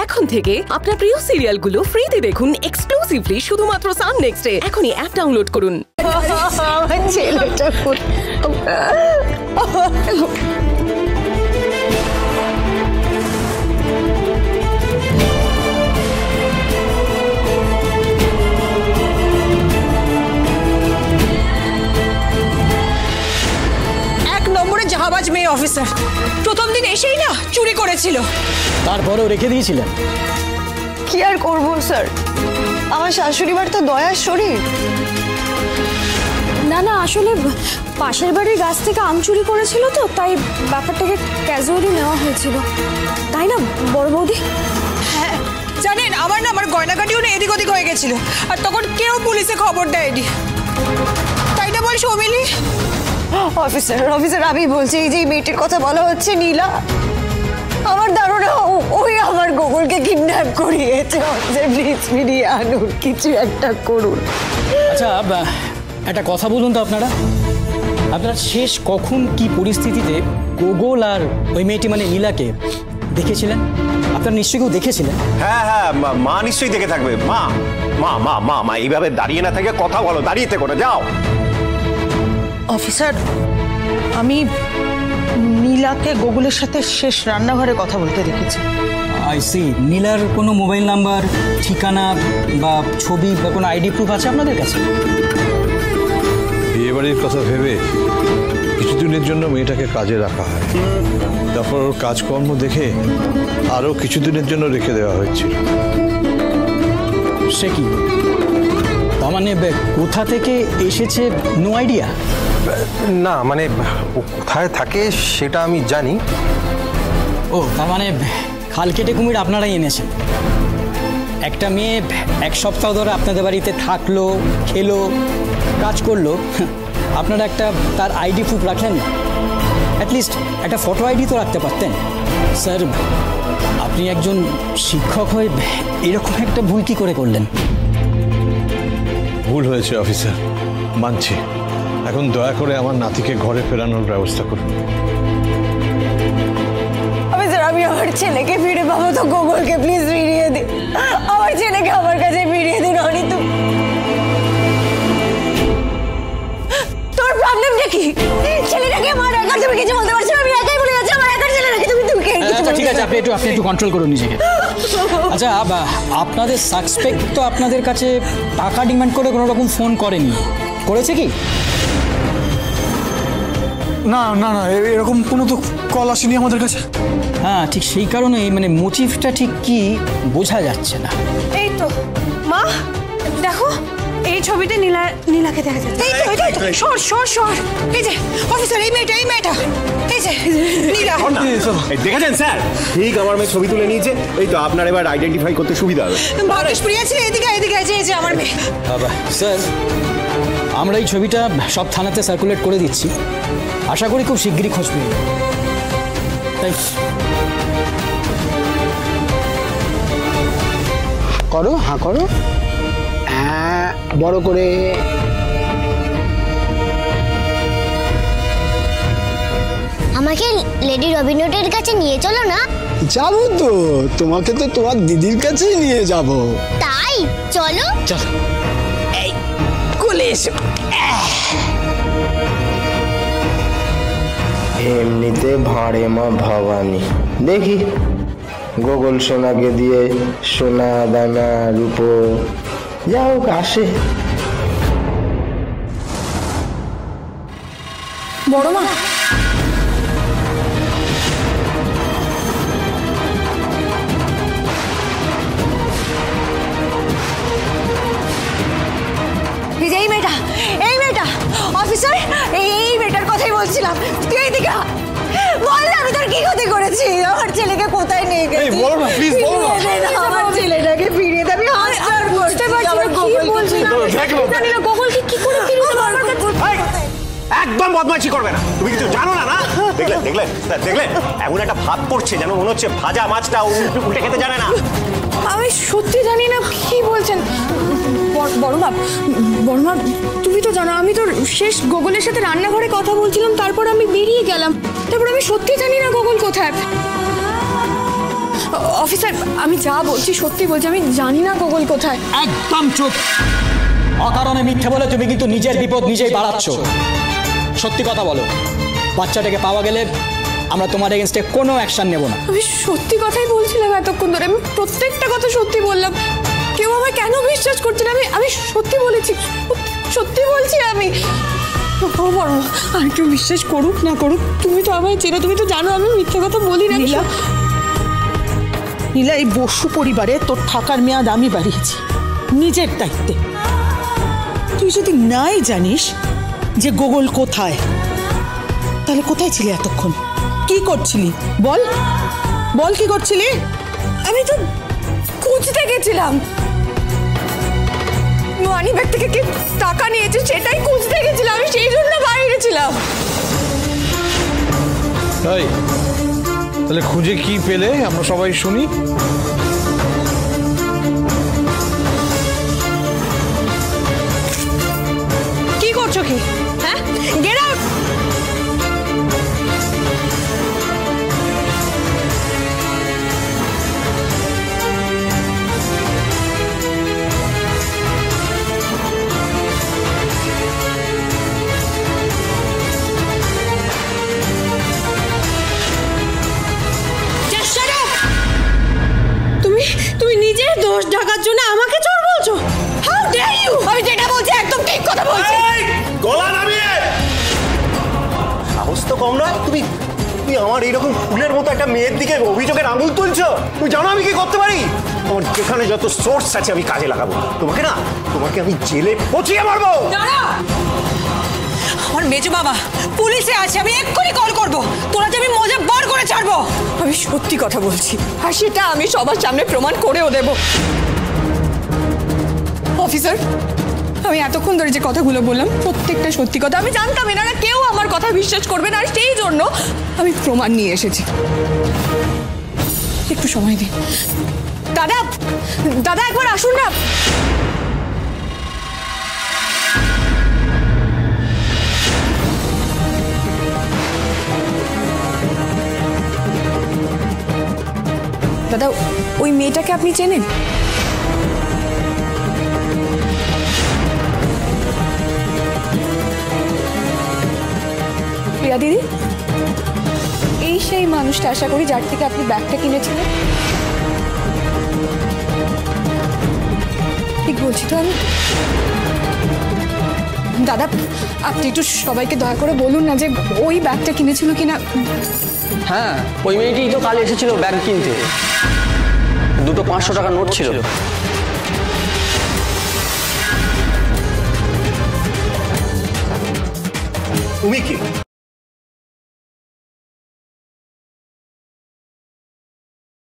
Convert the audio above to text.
এখন থেকে আপনার প্রিয় সিরিয়ালগুলো ফ্রিতে দেখুন এক্সক্লুসিভলি শুধুমাত্র সান নেক্সটে। এখনই অ্যাপ ডাউনলোড করুন। জাহাবাজ মেয়ে অফিসার প্রথম দিন এসেই না চুরি করেছিল, তারপরেও রেখে দিয়েছিলেন। কি আর করবো স্যার, আমার শাশুড়ি মার তো দয়ার শরীর। না না, আসলে পাশের বাড়ির গাছ থেকে আম চুরি করেছিল তো, তাই ব্যাপারটাকে ক্যাজুয়ালি নেওয়া হয়েছিল, তাই না বড় বৌদি? হ্যাঁ জানেন, আমার গয়নাগাটিও না এদিক ওদিক হয়ে গেছিল, আর তখন কেউ পুলিশে খবর দেয়নি, তাই না বল সৌমিলি? অফিসার আমি বলছি, এই যে মেয়েটির কথা বলা হচ্ছে নীলা, আমার ধারণা ওই আমার গোকুলকে কিডন্যাপ করিয়েছে। প্লিজ ফিরিয়ে আনুন, কিছু একটা করুন। আচ্ছা একটা কথা বলুন তো, আপনারা শেষ কখন কি পরিস্থিতিতে গোগল আর ওই মেয়েটি মানে নীলাকে দেখেছিলেন? আপনারা নিশ্চয়ই কেউ দেখেছিলেন? হ্যাঁ হ্যাঁ, মা নিশ্চয়ই দেখে থাকবে। মা মা মা মা মা এইভাবে দাঁড়িয়ে না থেকে কথা বলো, দাঁড়িয়ে থেকে যাও। অফিসার, আমি নীলাকে গোকুলের সাথে শেষ রান্নাঘরে কথা বলতে দেখেছি। I see. নীলার কোনো মোবাইল নাম্বার, ঠিকানা বা ছবি বা কোনো আইডি প্রুফ আছে আপনাদের কাছে? বিয়ে বাড়ির কথা ভেবে কিছুদিনের জন্য মেয়েটাকে কাজে রাখা হয়, তারপর ওর কাজকর্ম দেখে আরও কিছুদিনের জন্য রেখে দেওয়া হয়েছিল। সে কি, তার মানে কোথা থেকে এসেছে নো আইডিয়া? না মানে ও কোথায় থাকে সেটা আমি জানি। ও তার মানে খাল কেটে কুমির আপনারাই এনেছেন। একটা মেয়ে এক সপ্তাহ ধরে আপনাদের বাড়িতে থাকলো, খেলো, কাজ করলো, আপনারা একটা তার আইডি প্রুফ রাখলেন না? অ্যাটলিস্ট একটা ফটো আইডি তো রাখতে পারতেন। স্যার, আপনি একজন শিক্ষক হয়ে এরকম একটা ভুল কি করে করলেন? ভুল হয়েছে অফিসার, মানছি। এখন দয়া করে আমার নাতিকে ঘরে ফেরানোর ব্যবস্থা করুন। অফিসার, আমি আমার ছেলেকে ফিরে পাবো তো? গোকুলকে প্লিজ ফিরিয়ে দিন, আমার ছেলেকে আমার কাছে ফিরিয়ে দিন। অনি, তোর প্রবলেমটা কি? ছেলেটাকে আমার একার, তুমি কিছু বলতে পারছো? আমি একাই বলে যাচ্ছি, আমার একার ছেলে নাকি? তুমি ঠিক আছে, আপনি একটু কন্ট্রোল করুন নিজেকে। আচ্ছা, আপনাদের সাসপেক্ট তো আপনাদের কাছে টাকা ডিমান্ড করে কোনো রকম ফোন করেনি, করেছে কি? না না না, এরকম কোনো তো কল আসেনি আমাদের কাছে। হ্যাঁ, ঠিক সেই কারণেই মানে মোটিভটা ঠিক কি বোঝা যাচ্ছে না। এই তো মা, দেখো এই ছবিতে নীলাকে দেখা যাচ্ছে। সর, এই যে অফিসার, এই মেয়েটা, এই যে নীলা। দেখেছেন স্যার, ঠিক আমার মেয়ে ছবি তুলে নিয়েছে। এই তো আপনার এবার আইডেন্টিফাই করতে সুবিধা হবে। ভাগ্যেশপ্রিয়া ছিল, এদিকে এই যে আমার মেয়ে। স্যার, আমরা এই ছবিটা সব থানাতে সার্কুলেট করে দিচ্ছি, আশা করি খুব শিগগিরই খোঁজ পেয়ে যাবে। তাই করো, হ্যাঁ করো, হ্যাঁ বড় করে। আমাকে লেডি রবিনহুডের কাছে নিয়ে চলো না। যাবো তো, তোমাকে তো তোমার দিদির কাছেই নিয়ে যাব। তাই চলো। চল, এই কোলে এসো। এমনিতে ভাঁড়ে মা ভবানী, দেখি গোগল সোনাকে দিয়ে সোনা দানা রূপো যা হোক আসে। বড় মা, এই মেয়েটা অফিসার, এই মেয়েটার কথাই বলছিলাম। তুই এইদিকে বল, আমি তোর কি ক্ষতি করেছি? আমার ছেলেকে কোথায় নিয়ে গেছিস? বলো না প্লিজ, বলো না। আমার ছেলেটাকে ফিরিয়ে দে। আমি হাজার বুঝতে পারছি না কি বলছিস। জানি না গোকুলকে কি করে ফিরিয়ে দেব আমার কাছে। একদম বদমাইশি করবে না, তুমি কিছু জানো না। না দেখলেন এমন একটা ভাব করছে যেন মনে হচ্ছে ভাজা মাছটা উল্টে খেতে জানে না। আমি সত্যি জানি না কি বলছেন। বড় মা, তুমি তো জানো আমি তো শেষ গোকুলের সাথে রান্নাঘরে কথা বলছিলাম, তারপর আমি বেরিয়ে গেলাম, তারপর আমি সত্যি জানি না গোকুল কোথায়। অফিসার আমি যা বলছি সত্যি বলছি, আমি জানি না গোগল কোথায়। একদম চুপ। অকারণে মিথ্যে বলে তুমি কিন্তু নিজের বিপদ নিজেই বাড়াচ্ছ। সত্যি কথা বলো, বাচ্চাটাকে পাওয়া গেলে আমরা তোমার এগেনস্টে কোনো অ্যাকশন নেব না। আমি সত্যি কথাই বলছিলাম এতক্ষণ ধরে, আমি প্রত্যেকটা কথা সত্যি বললাম। কেউ আমায় কেন বিশ্বাস করছে না? আমি সত্যি বলেছি, সত্যি বলছি আমি। আর কেউ বিশ্বাস করুক না করুক, তুমি তো আমায় চেনো, তুমি তো জানো আমি মিথ্যে কথা বলি না। নীলা, এই বসু পরিবারে তোর থাকার মেয়াদ আমি বাড়িয়েছি নিজের দায়িত্বে। তুই যদি নাই জানিস যে গোগল কোথায়, তাহলে কোথায় ছিলি এতক্ষণ? কি করছিলি বল, বল কি করছিলি? আমি তো খুঁজতে গেছিলাম, মানি ব্যাগ থেকে কে টাকা নিয়েছে সেটাই খুঁজতে গেছিলাম, আমি সেই জন্য বাইরে গেছিলাম। তাই তাহলে খুঁজে কি পেলে আমরা সবাই শুনি। কি করছো কি? হ্যাঁ, গেট আউট। তুমি নিজের দোষ ঢাকার জন্য আমাকে চোর বলছো? How dare you! আমি যেটা বলছি একদম ঠিক কথা বলছি। গলা নামিয়ে! সাহস তো কম নয়। তুমি আমার এইরকম ফুলের মতো একটা মেয়ের দিকে অভিযোগের আঙুল তুলছো। তুমি জানো আমি কি করতে পারি? তোমার যেখানে যত সোর্স আছে আমি কাজে লাগাবো। তোমাকে আমি জেলে পচিয়ে মারবো। আমার মেজো বাবা পুলিশে আছে, আমি এক্ষুনি কল করবো। তোরা যে আমি মজা বার করে ছাড়বো। আমি সত্যি কথা বলছি, আর সেটা আমি সবার সামনে প্রমাণ করেও দেব। অফিসার, আমি এতক্ষণ ধরে যে কথাগুলো বললাম প্রত্যেকটা সত্যি কথা। আমি জানতাম এনারা কেউ আমার কথা বিশ্বাস করবে না, আর সেই জন্য আমি প্রমাণ নিয়ে এসেছি। একটু সময় দিন। দাদা, দাদা একবার আসুন না। দাদা, ওই মেয়েটাকে আপনি চেনেন? প্রিয়া দিদি, এই সেই মানুষটা আশা করি যার থেকে আপনি ব্যাগটা কিনেছিলেন। ঠিক বলছি তো আমি? দাদা, আপনি একটু সবাইকে দয়া করে বলুন না যে ওই ব্যাগটা কিনেছিল কিনা। হ্যাঁ, ওই মেয়েটি তো কাল এসেছিল ব্যাগ কিনতে, দুটো 500 টাকার নোট ছিল। তুমি কি